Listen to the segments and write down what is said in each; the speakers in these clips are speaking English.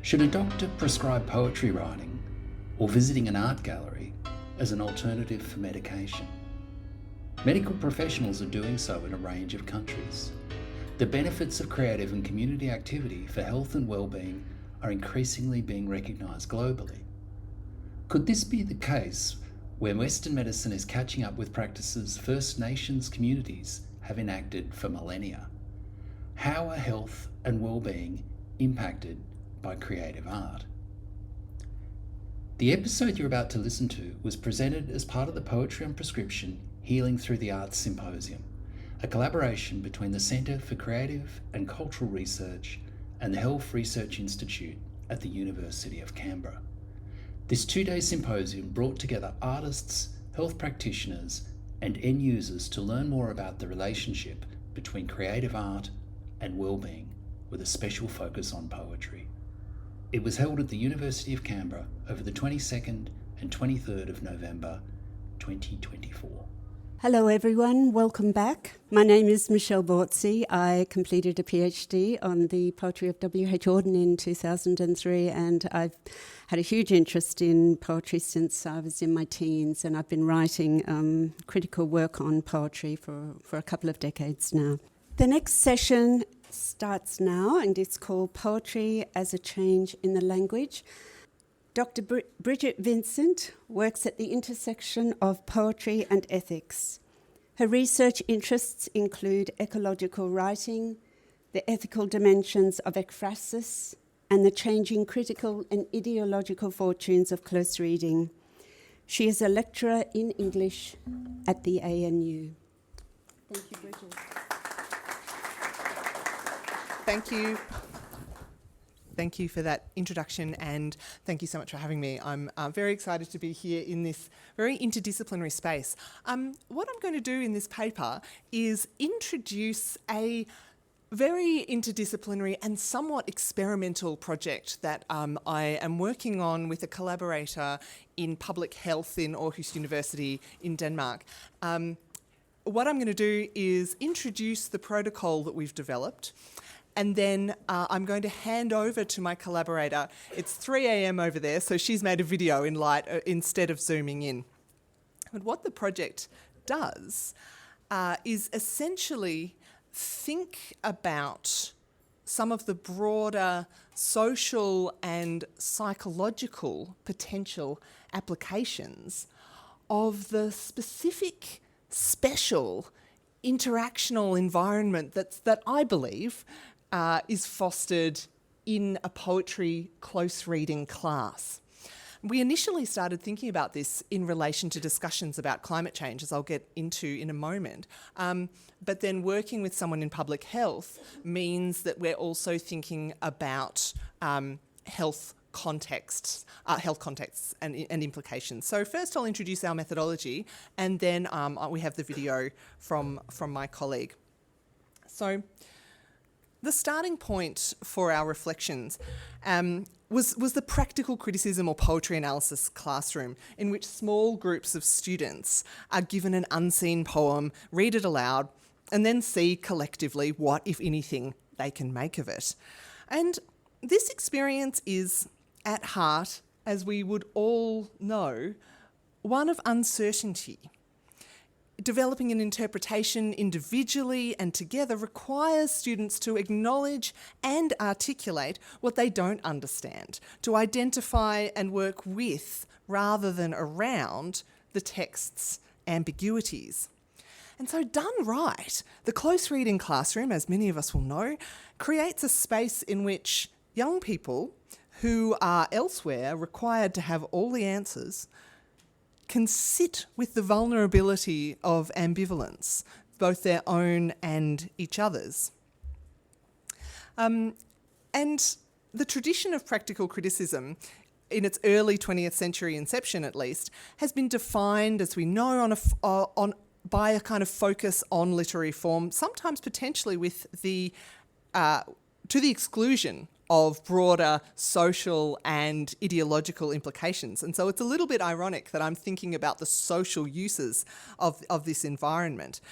Should a doctor prescribe poetry writing or visiting an art gallery as an alternative for medication? Medical professionals are doing so in a range of countries. The benefits of creative and community activity for health and well-being are increasingly being recognised globally. Could this be the case where Western medicine is catching up with practices First Nations communities have enacted for millennia? How are health and well-being impacted by creative art? The episode you're about to listen to was presented as part of the Poetry on Prescription Healing Through the Arts Symposium, a collaboration between the Centre for Creative and Cultural Research and the Health Research Institute at the University of Canberra. This two-day symposium brought together artists, health practitioners, and end users to learn more about the relationship between creative art and well-being, with a special focus on poetry. It was held at the University of Canberra over the 22nd and 23rd of November 2024. Hello everyone, welcome back. My name is Michelle Bortzi. I completed a PhD on the poetry of W.H. Auden in 2003, and I've had a huge interest in poetry since I was in my teens, and I've been writing critical work on poetry for a couple of decades now. The next session starts now, and it's called Poetry as a Change in the Language. Dr. Bridget Vincent works at the intersection of poetry and ethics. Her research interests include ecological writing, the ethical dimensions of ekphrasis, and the changing critical and ideological fortunes of close reading. She is a lecturer in English at the ANU. Thank you, Bridget. Thank you. Thank you for that introduction, and thank you so much for having me. I'm very excited to be here in this very interdisciplinary space. What I'm going to do in this paper is introduce a very interdisciplinary and somewhat experimental project that I am working on with a collaborator in public health in Aarhus University in Denmark. What I'm going to do is introduce the protocol that we've developed, and then I'm going to hand over to my collaborator. It's 3 a.m. over there, so she's made a video in light instead of zooming in. But what the project does is essentially think about some of the broader social and psychological potential applications of the specific, special, interactional environment that I believe is fostered in a poetry close reading class. We initially started thinking about this in relation to discussions about climate change, as I'll get into in a moment. But then working with someone in public health means that we're also thinking about health contexts and implications. So first I'll introduce our methodology, and then we have the video from my colleague. So the starting point for our reflections was the practical criticism or poetry analysis classroom, in which small groups of students are given an unseen poem, read it aloud, and then see collectively what, if anything, they can make of it. And this experience is, at heart, as we would all know, one of uncertainty. Developing an interpretation individually and together requires students to acknowledge and articulate what they don't understand, to identify and work with rather than around the text's ambiguities. And so done right, the close reading classroom, as many of us will know, creates a space in which young people who are elsewhere required to have all the answers can sit with the vulnerability of ambivalence, both their own and each other's. And the tradition of practical criticism, in its early 20th century inception at least, has been defined, as we know, by a kind of focus on literary form, sometimes potentially with to the exclusion of broader social and ideological implications. And so it's a little bit ironic that I'm thinking about the social uses of this environment.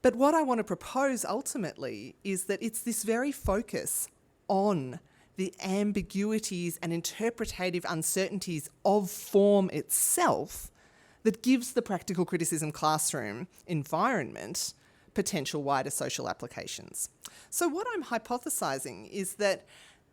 But what I want to propose ultimately is that it's this very focus on the ambiguities and interpretative uncertainties of form itself that gives the practical criticism classroom environment potential wider social applications. So what I'm hypothesising is that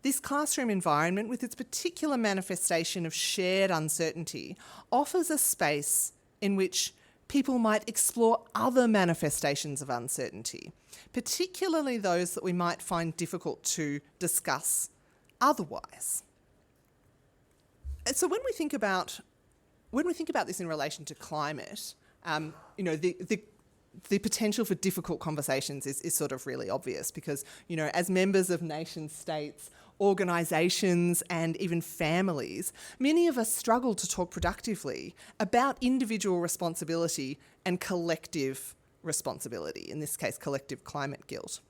this classroom environment, with its particular manifestation of shared uncertainty, offers a space in which people might explore other manifestations of uncertainty, particularly those that we might find difficult to discuss otherwise. And so when we think about this in relation to climate, the potential for difficult conversations is sort of really obvious because, as members of nation states, organisations and even families, many of us struggle to talk productively about individual responsibility and collective responsibility, in this case collective climate guilt.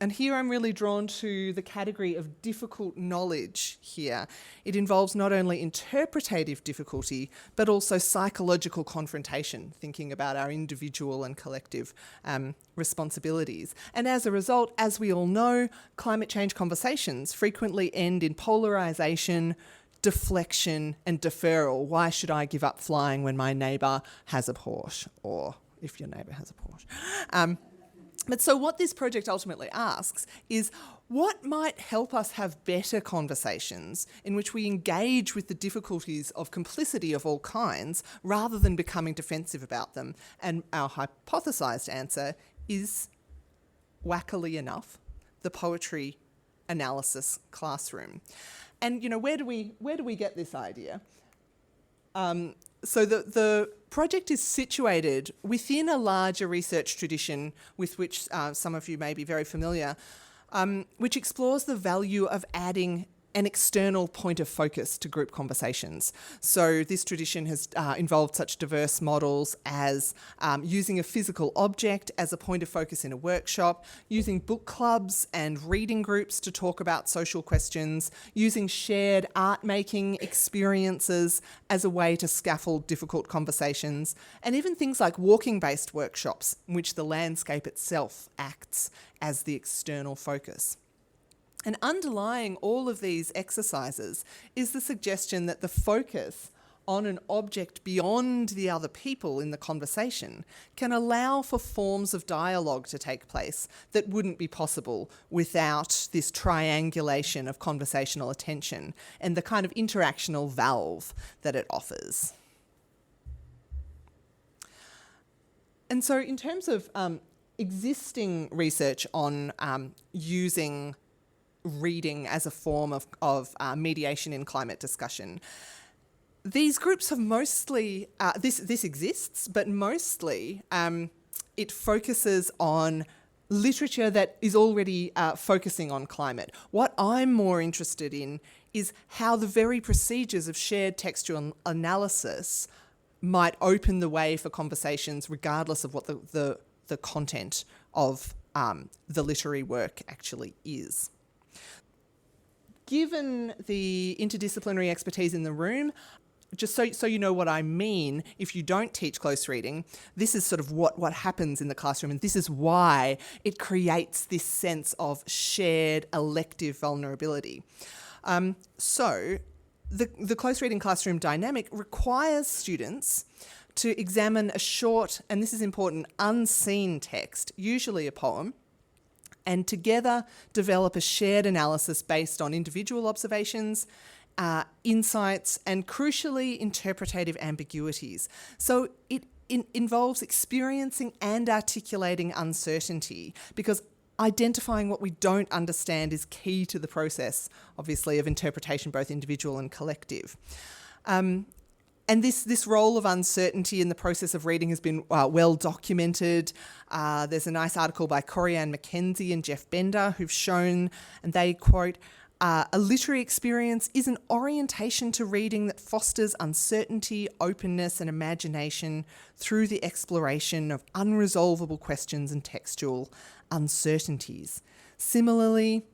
And here I'm really drawn to the category of difficult knowledge here. It involves not only interpretative difficulty, but also psychological confrontation, thinking about our individual and collective responsibilities. And as a result, as we all know, climate change conversations frequently end in polarisation, deflection and deferral. Why should I give up flying when my neighbour has a Porsche? Or if your neighbour has a Porsche. But so what this project ultimately asks is what might help us have better conversations in which we engage with the difficulties of complicity of all kinds rather than becoming defensive about them? And our hypothesised answer is, wackily enough, the poetry analysis classroom. And where do we get this idea? So the project is situated within a larger research tradition with which some of you may be very familiar, which explores the value of adding an external point of focus to group conversations. So this tradition has involved such diverse models as using a physical object as a point of focus in a workshop, using book clubs and reading groups to talk about social questions, using shared art-making experiences as a way to scaffold difficult conversations, and even things like walking-based workshops in which the landscape itself acts as the external focus. And underlying all of these exercises is the suggestion that the focus on an object beyond the other people in the conversation can allow for forms of dialogue to take place that wouldn't be possible without this triangulation of conversational attention and the kind of interactional valve that it offers. And so in terms of existing research on using reading as a form of mediation in climate discussion, these groups have mostly, this exists, but mostly it focuses on literature that is already focusing on climate. What I'm more interested in is how the very procedures of shared textual analysis might open the way for conversations regardless of what the content of the literary work actually is. Given the interdisciplinary expertise in the room, just so you know what I mean, if you don't teach close reading, this is sort of what happens in the classroom, and this is why it creates this sense of shared elective vulnerability. So the close reading classroom dynamic requires students to examine a short, and this is important, unseen text, usually a poem, and together develop a shared analysis based on individual observations, insights, and crucially, interpretative ambiguities. So it involves experiencing and articulating uncertainty, because identifying what we don't understand is key to the process, obviously, of interpretation, both individual and collective. And this role of uncertainty in the process of reading has been well documented. There's a nice article by Corianne McKenzie and Jeff Bender who've shown, and they quote, a literary experience is an orientation to reading that fosters uncertainty, openness and imagination through the exploration of unresolvable questions and textual uncertainties. Similarly,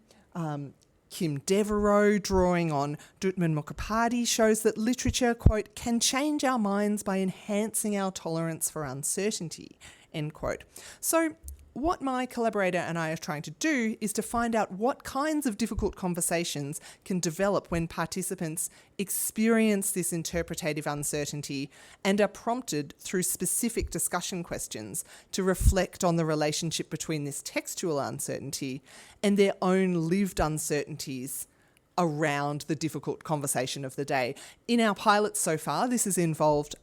Kim Devereaux, drawing on Dutman Mukhopadhyay, shows that literature, quote, can change our minds by enhancing our tolerance for uncertainty, end quote. So what my collaborator and I are trying to do is to find out what kinds of difficult conversations can develop when participants experience this interpretative uncertainty and are prompted through specific discussion questions to reflect on the relationship between this textual uncertainty and their own lived uncertainties around the difficult conversation of the day. In our pilots so far, this has involved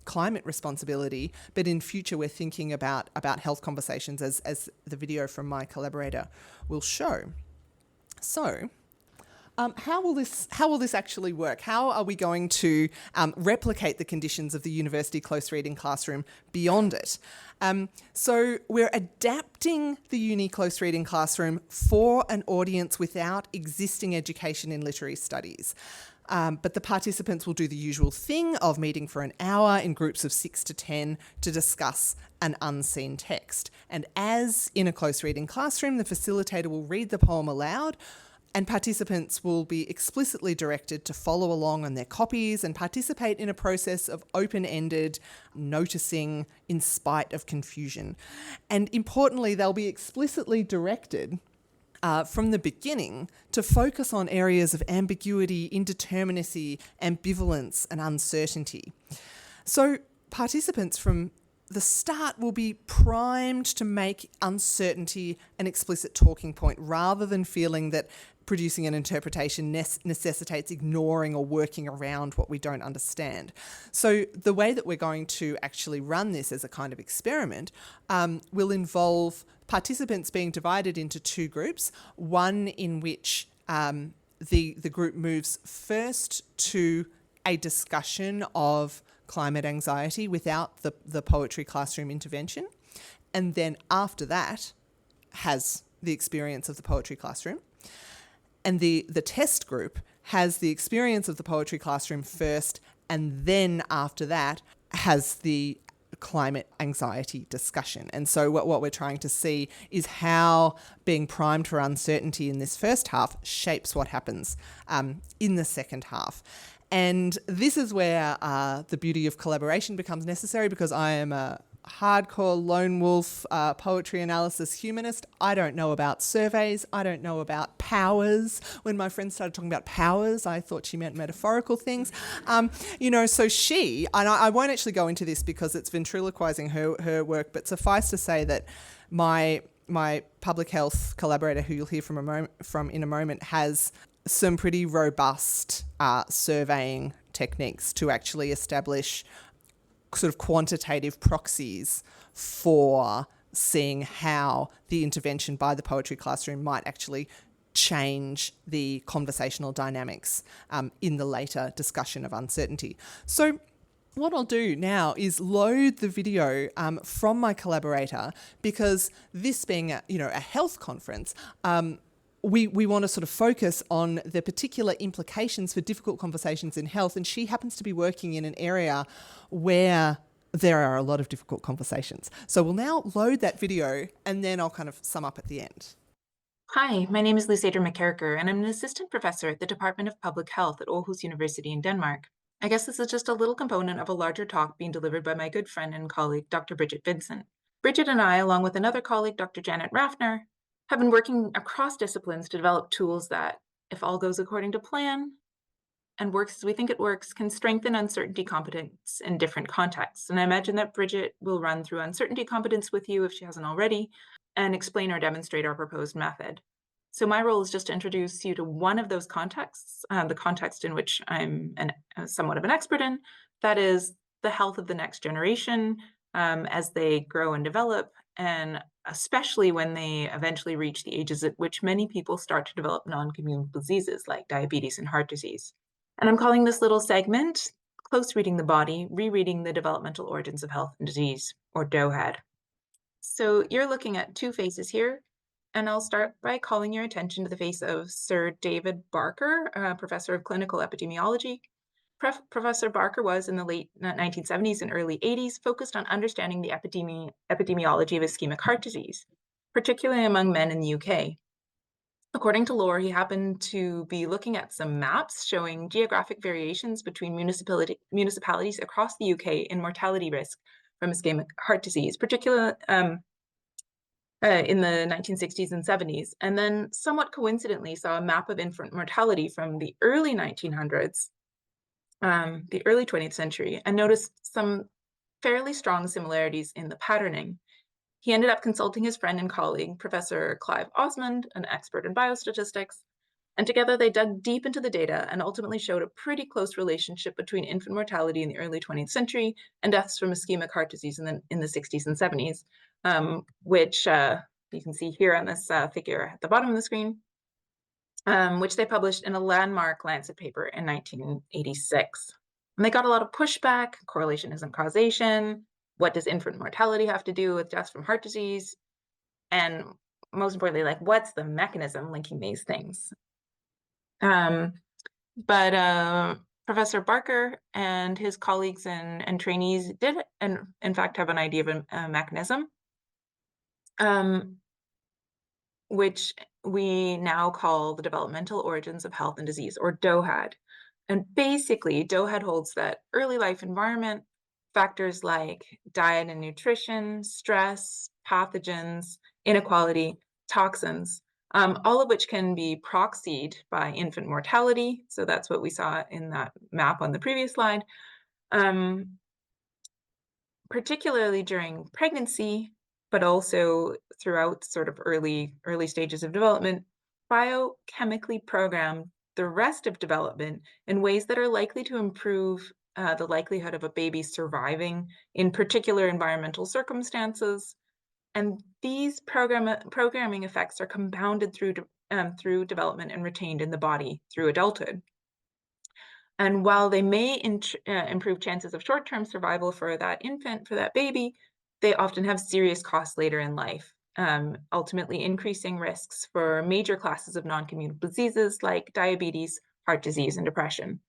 climate responsibility, but in future we're thinking about health conversations as the video from my collaborator will show. So, how will this actually work? How are we going to replicate the conditions of the university close reading classroom beyond it? So we're adapting the uni close reading classroom for an audience without existing education in literary studies. But the participants will do the usual thing of meeting for an hour in groups of 6 to 10 to discuss an unseen text. And as in a close reading classroom, the facilitator will read the poem aloud, and participants will be explicitly directed to follow along on their copies and participate in a process of open-ended noticing in spite of confusion. And importantly, they'll be explicitly directed from the beginning to focus on areas of ambiguity, indeterminacy, ambivalence, and uncertainty. So participants from the start will be primed to make uncertainty an explicit talking point rather than feeling that producing an interpretation necessitates ignoring or working around what we don't understand. So the way that we're going to actually run this as a kind of experiment will involve participants being divided into two groups, one in which the group moves first to a discussion of climate anxiety without the poetry classroom intervention, and then after that has the experience of the poetry classroom. And the test group has the experience of the poetry classroom first, and then after that has the climate anxiety discussion. And so what we're trying to see is how being primed for uncertainty in this first half shapes what happens in the second half. And this is where the beauty of collaboration becomes necessary, because I am a hardcore lone wolf poetry analysis humanist. I don't know about surveys. I don't know about powers. When my friend started talking about powers, I thought she meant metaphorical things. So she, and I won't actually go into this because it's ventriloquizing her work, but suffice to say that my public health collaborator, who you'll hear from in a moment, has some pretty robust surveying techniques to actually establish sort of quantitative proxies for seeing how the intervention by the poetry classroom might actually change the conversational dynamics in the later discussion of uncertainty. So what I'll do now is load the video from my collaborator, because this being a health conference, we want to sort of focus on the particular implications for difficult conversations in health, and she happens to be working in an area where there are a lot of difficult conversations. So we'll now load that video, and then I'll kind of sum up at the end. Hi, my name is Lucidra McCarricker, and I'm an assistant professor at the Department of Public Health at Aarhus University in Denmark. I guess this is just a little component of a larger talk being delivered by my good friend and colleague, Dr. Bridget Vincent. Bridget and I, along with another colleague, Dr. Janet Raffner, have been working across disciplines to develop tools that, if all goes according to plan and works as we think it works, can strengthen uncertainty competence in different contexts. And I imagine that Bridget will run through uncertainty competence with you if she hasn't already, and explain or demonstrate our proposed method. So my role is just to introduce you to one of those contexts, the context in which I'm somewhat of an expert in, that is the health of the next generation as they grow and develop, and especially when they eventually reach the ages at which many people start to develop non-communicable diseases like diabetes and heart disease. And I'm calling this little segment, Close Reading the Body, Rereading the Developmental Origins of Health and Disease, or DOHAD. So you're looking at two faces here, and I'll start by calling your attention to the face of Sir David Barker, professor of clinical epidemiology. Professor Barker was, in the late 1970s and early 80s, focused on understanding the epidemiology of ischemic heart disease, particularly among men in the UK. According to lore, he happened to be looking at some maps showing geographic variations between municipalities across the UK in mortality risk from ischemic heart disease, particularly in the 1960s and 70s, and then somewhat coincidentally saw a map of infant mortality from the early 1900s, the early 20th century, and noticed some fairly strong similarities in the patterning. He ended up consulting his friend and colleague, Professor Clive Osmond, an expert in biostatistics, and together they dug deep into the data and ultimately showed a pretty close relationship between infant mortality in the early 20th century and deaths from ischemic heart disease in the 60s and 70s, which you can see here on this figure at the bottom of the screen, which they published in a landmark Lancet paper in 1986. And they got a lot of pushback. Correlation isn't causation. What does infant mortality have to do with deaths from heart disease? And most importantly, like, what's the mechanism linking these things? But Professor Barker and his colleagues and trainees did, and in fact, have an idea of a mechanism, which we now call the developmental origins of health and disease, or DOHAD. And basically, DOHAD holds that early life environment, factors like diet and nutrition, stress, pathogens, inequality, toxins, all of which can be proxied by infant mortality. So that's what we saw in that map on the previous slide. Particularly during pregnancy, but also throughout sort of early stages of development, biochemically program the rest of development in ways that are likely to improve the likelihood of a baby surviving in particular environmental circumstances. And these programming effects are compounded through development and retained in the body through adulthood. And while they may improve chances of short-term survival for that infant, for that baby, they often have serious costs later in life, ultimately increasing risks for major classes of non-communicable diseases like diabetes, heart disease, and depression.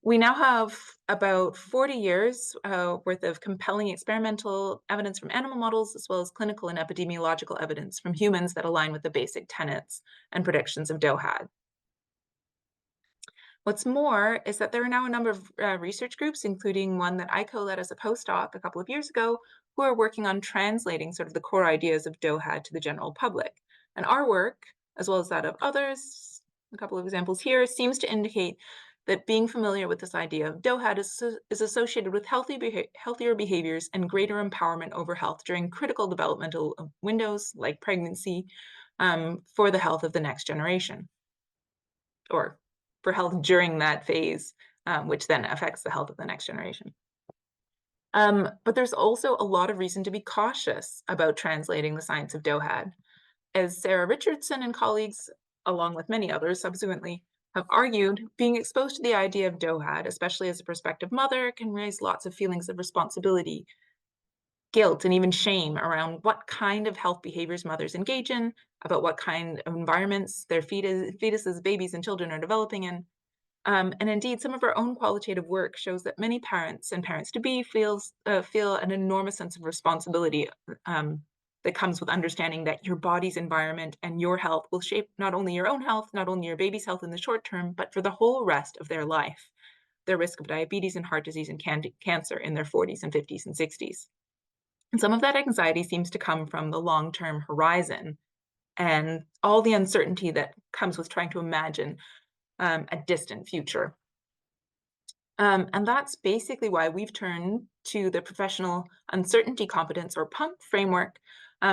We now have about 40 years worth of compelling experimental evidence from animal models, as well as clinical and epidemiological evidence from humans that align with the basic tenets and predictions of DOHAD. What's more is that there are now a number of research groups, including one that I co-led as a postdoc a couple of years ago, who are working on translating sort of the core ideas of DOHAD to the general public. And our work, as well as that of others, a couple of examples here, seems to indicate that being familiar with this idea of DOHAD is associated with healthier behaviors and greater empowerment over health during critical developmental windows like pregnancy, for the health of the next generation, or for health during that phase, which then affects the health of the next generation. But there's also a lot of reason to be cautious about translating the science of DOHAD. As Sarah Richardson and colleagues, along with many others subsequently, have argued, being exposed to the idea of DOHAD, especially as a prospective mother, can raise lots of feelings of responsibility, guilt, and even shame around what kind of health behaviors mothers engage in, about what kind of environments their fetuses, babies, and children are developing in. And indeed, some of our own qualitative work shows that many parents and parents-to-be feel an enormous sense of responsibility that comes with understanding that your body's environment and your health will shape not only your own health, not only your baby's health in the short term, but for the whole rest of their life, their risk of diabetes and heart disease and cancer in their 40s and 50s and 60s. And some of that anxiety seems to come from the long-term horizon and all the uncertainty that comes with trying to imagine a distant future. And that's basically why we've turned to the Professional Uncertainty Competence, or PUMP framework,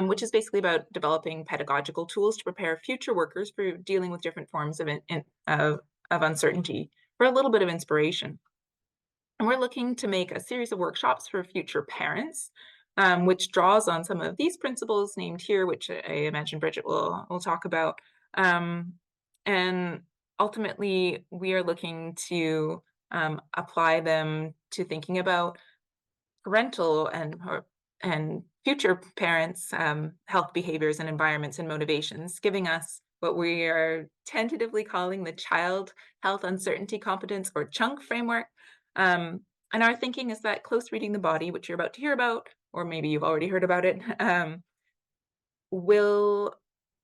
which is basically about developing pedagogical tools to prepare future workers for dealing with different forms of uncertainty, for a little bit of inspiration. And we're looking to make a series of workshops for future parents, which draws on some of these principles named here, which I imagine Bridget will talk about. And ultimately, we are looking to apply them to thinking about parental and future parents' health behaviors and environments and motivations, giving us what we are tentatively calling the Child Health Uncertainty Competence, or CHUNK framework. And our thinking is that close reading the body, which you're about to hear about, or maybe you've already heard about it, will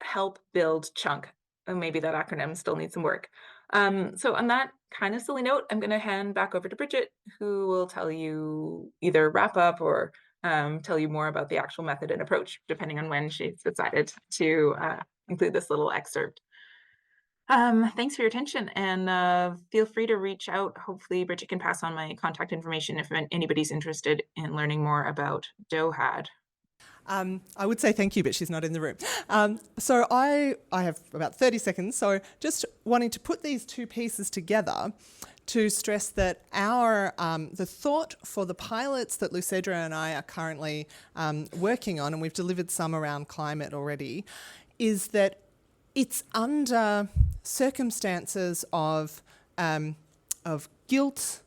help build CHUNK. And maybe that acronym still needs some work. So on that kind of silly note, I'm going to hand back over to Bridget, who will tell you, either wrap up or tell you more about the actual method and approach, depending on when she's decided to include this little excerpt. Thanks for your attention, and feel free to reach out. Hopefully Bridget can pass on my contact information if anybody's interested in learning more about DOHAD. I would say thank you, but she's not in the room. So I have about 30 seconds. So just wanting to put these two pieces together to stress that the thought for the pilots that Lucedra and I are currently working on, and we've delivered some around climate already, is that it's under circumstances of guilt,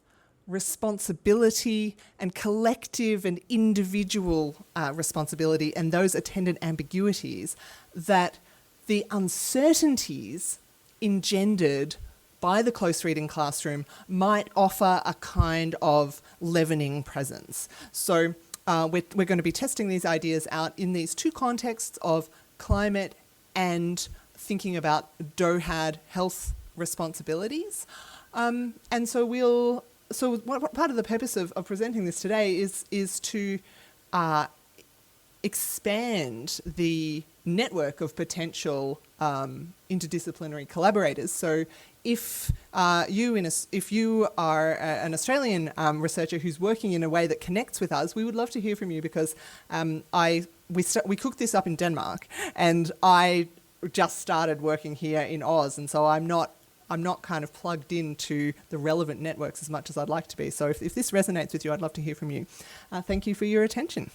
responsibility, and collective and individual responsibility, and those attendant ambiguities, that the uncertainties engendered by the close reading classroom might offer a kind of leavening presence. So we're going to be testing these ideas out in these two contexts of climate and thinking about DOHAD health responsibilities. And so what part of the purpose of presenting this today is to expand the network of potential interdisciplinary collaborators. So if you are an Australian researcher who's working in a way that connects with us, we would love to hear from you, because we cooked this up in Denmark, and I just started working here in Oz, and so I'm not kind of plugged into the relevant networks as much as I'd like to be. So if this resonates with you, I'd love to hear from you. Thank you for your attention.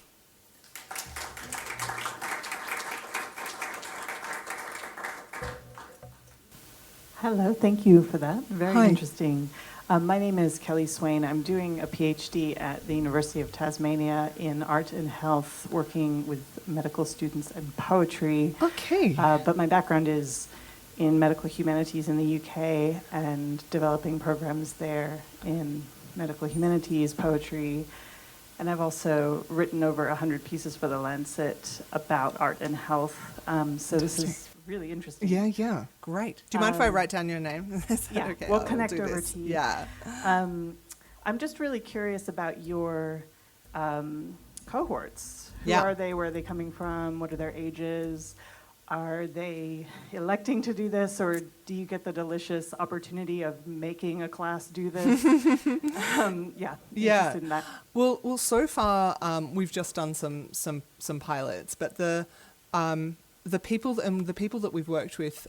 Hello, thank you for that. Very Hi. interesting. My name is Kelly Swain. I'm doing a PhD at the University of Tasmania in art and health, working with medical students and poetry. Okay. But my background is in medical humanities in the UK and developing programs there in medical humanities, poetry. And I've also written over 100 pieces for The Lancet about art and health. So this is really interesting. Yeah, great. Do you mind if I write down your name? Is that Yeah, okay? we'll I'll connect do over this. to you. Yeah. I'm just really curious about your cohorts. Who Yeah. are they? Where are they coming from? What are their ages? Are they electing to do this, or do you get the delicious opportunity of making a class do this? Interested in that. Well, so far we've just done some pilots, but the people that we've worked with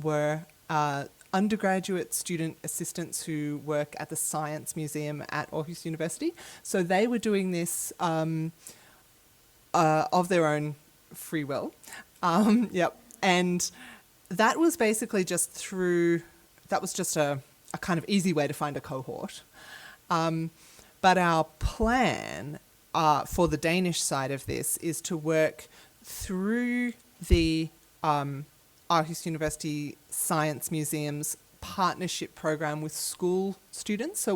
were undergraduate student assistants who work at the Science Museum at Aarhus University. So they were doing this of their own free will. And that was basically just a kind of easy way to find a cohort. But our plan for the Danish side of this is to work through the Aarhus University Science Museum's partnership program with school students. So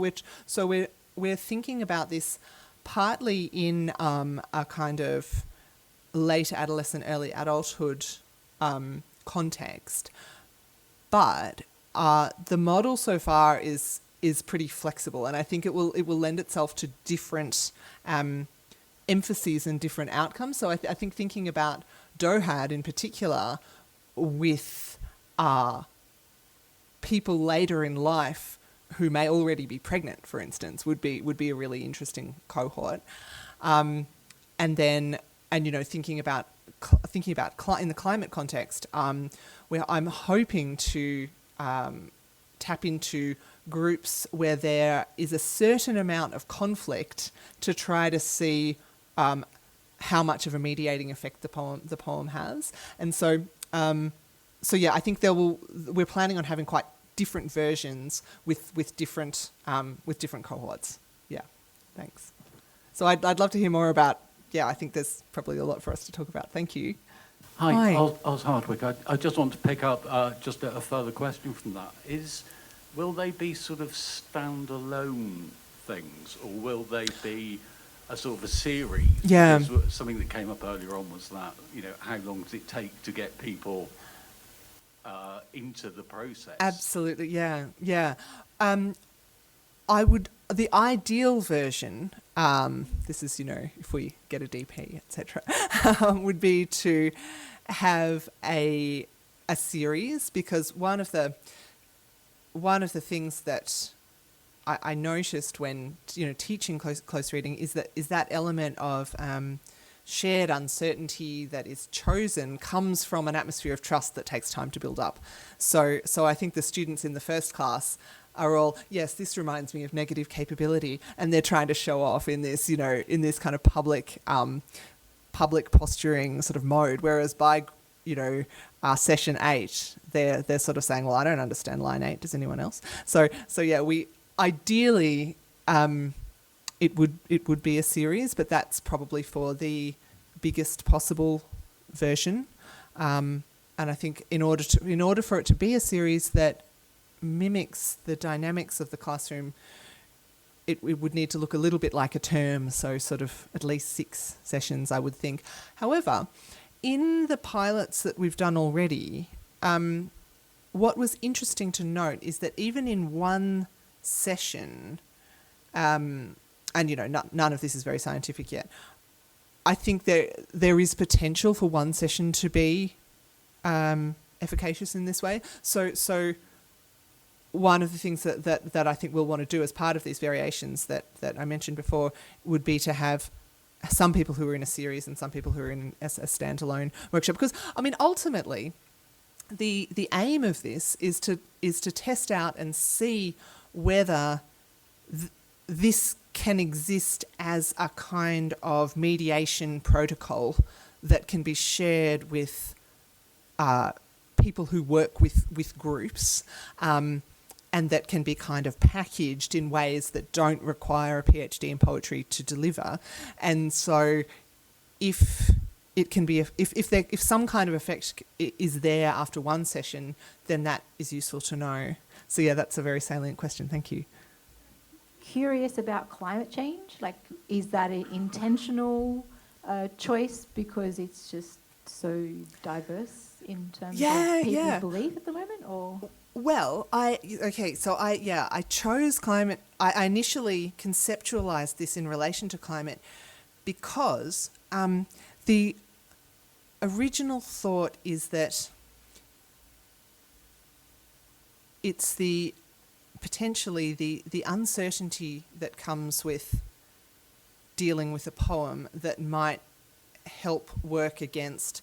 we're thinking about this partly in a kind of late adolescent, early adulthood context, but the model so far is pretty flexible, and I think it will lend itself to different emphases and different outcomes. So I think thinking about DOHAD in particular with people later in life who may already be pregnant, for instance, would be a really interesting cohort. And thinking about in the climate context, where I'm hoping to tap into groups where there is a certain amount of conflict to try to see how much of a mediating effect the poem has. And so I think we're planning on having quite different versions with different cohorts. Yeah, thanks. So I'd love to hear more about. Yeah, I think there's probably a lot for us to talk about. Thank you. Hi. Oz Hardwick. I just want to pick up just a further question from that. Will they be sort of standalone things, or will they be a sort of a series? Yeah. Because something that came up earlier on was that, how long does it take to get people into the process? Absolutely, yeah. the ideal version, this is, if we get a DP, etc., would be to have a series, because one of the things that I noticed when teaching close reading is that element of shared uncertainty that is chosen comes from an atmosphere of trust that takes time to build up. So I think the students in the first class are all, yes, this reminds me of negative capability, and they're trying to show off in this, in this kind of public posturing sort of mode. Whereas by, session 8, they're sort of saying, well, I don't understand line 8. Does anyone else? So yeah, we ideally, it would be a series, but that's probably for the biggest possible version. And I think in order for it to be a series that mimics the dynamics of the classroom, it would need to look a little bit like a term, so sort of at least 6 sessions, I would think. However, in the pilots that we've done already, what was interesting to note is that even in one session, and none of this is very scientific yet, I think there is potential for one session to be efficacious in this way. So one of the things that I think we'll want to do as part of these variations that I mentioned before would be to have some people who are in a series and some people who are in a standalone workshop. Because, ultimately, the aim of this is to test out and see whether this can exist as a kind of mediation protocol that can be shared with people who work with groups, and that can be kind of packaged in ways that don't require a PhD in poetry to deliver. And so if it can be, if some kind of effect is there after one session, then that is useful to know. So yeah, that's a very salient question. Thank you. Curious about climate change. Like, is that an intentional choice because it's just so diverse in terms of people's belief at the moment, or? Well, I chose climate. I initially conceptualized this in relation to climate because the original thought is that it's potentially the uncertainty that comes with dealing with a poem that might help work against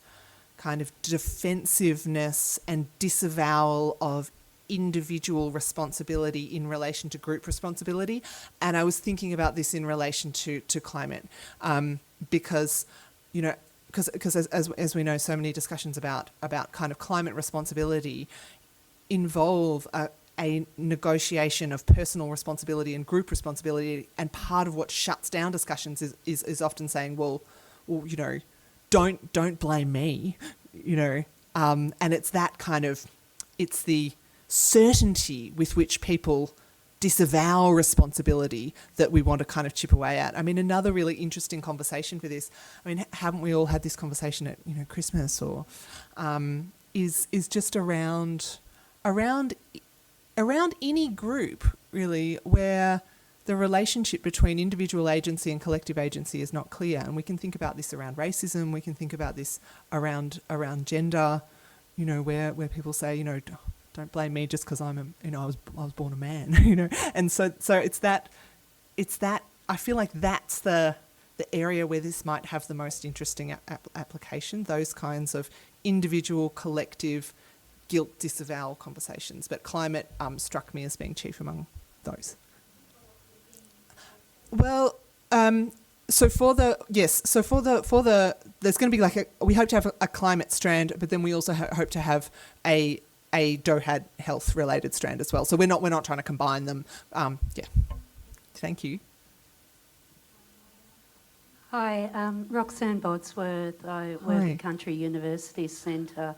kind of defensiveness and disavowal of individual responsibility in relation to group responsibility. And I was thinking about this in relation to climate, because as we know, so many discussions about kind of climate responsibility involve a negotiation of personal responsibility and group responsibility, and part of what shuts down discussions is often saying, well, don't blame me, and it's that kind of, it's the certainty with which people disavow responsibility that we want to kind of chip away at. Another really interesting conversation for this, haven't we all had this conversation at Christmas, or is just around any group really where the relationship between individual agency and collective agency is not clear. And we can think about this around racism, we can think about this around gender, where people say, don't blame me just because I was born a man, And so it's that I feel like that's the area where this might have the most interesting application, those kinds of individual, collective, guilt disavowal conversations. But climate struck me as being chief among those. Well, there's going to be we hope to have a climate strand, but then we also hope to have a DOHAD health related strand as well. So we're not trying to combine them. Thank you. Hi, Roxanne Bodsworth. I work at Country University Centre,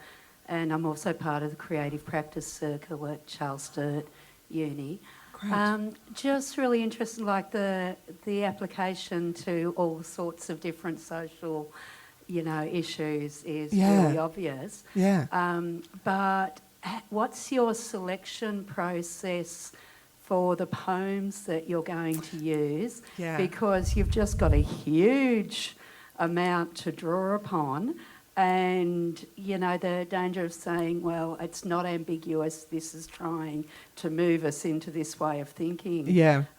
and I'm also part of the Creative Practice Circle at Charles Sturt Uni. Just really interested, the application to all sorts of different social, issues is really obvious. Yeah. But what's your selection process for the poems that you're going to use, Yeah. because you've just got a huge amount to draw upon. And, you know, the danger of saying, well, it's not ambiguous, this is trying to move us into this way of thinking,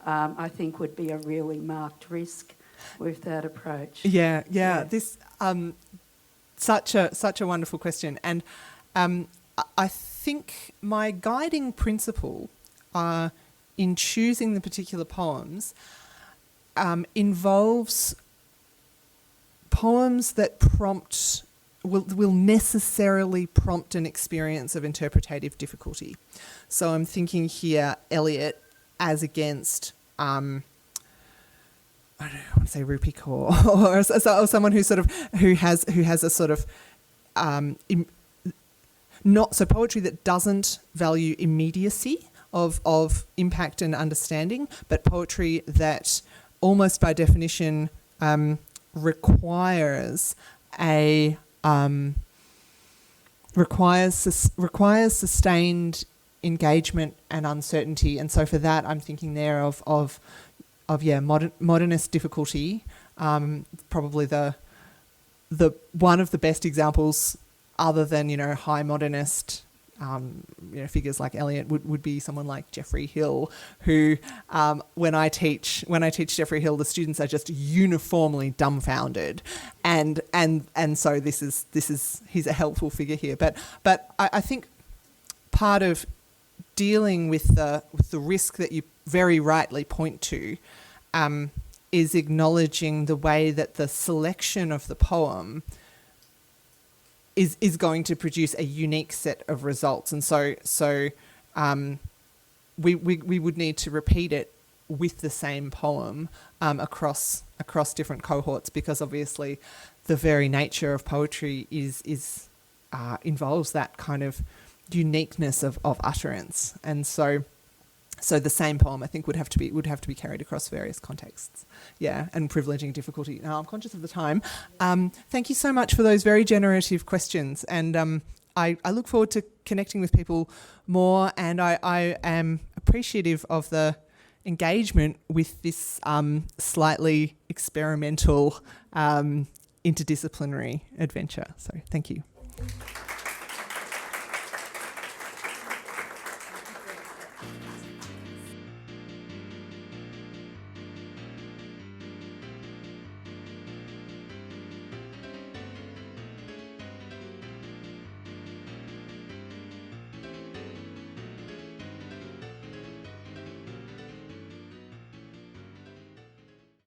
I think would be a really marked risk with that approach. Yeah. This such a wonderful question, and I think my guiding principle in choosing the particular poems involves poems that will necessarily prompt an experience of interpretative difficulty. So I'm thinking here Eliot as against I don't know, I want to say Rupi Kaur or someone who has a sort of not so poetry that doesn't value immediacy of impact and understanding, but poetry that almost by definition requires sustained engagement and uncertainty. And so for that, I'm thinking there of modernist difficulty. Probably the one of the best examples, other than high modernist figures like Eliot, would be someone like Geoffrey Hill, who when I teach Geoffrey Hill, the students are just uniformly dumbfounded, and so this is he's a helpful figure here. But I think part of dealing with the risk that you very rightly point to is acknowledging the way that the selection of the poem is going to produce a unique set of results. And so we would need to repeat it with the same poem across different cohorts, because obviously the very nature of poetry involves that kind of uniqueness of utterance. And so the same poem, I think, would have to be carried across various contexts. Yeah, and privileging difficulty. Now, I'm conscious of the time. Thank you so much for those very generative questions, and I look forward to connecting with people more, and I am appreciative of the engagement with this slightly experimental interdisciplinary adventure. So thank you.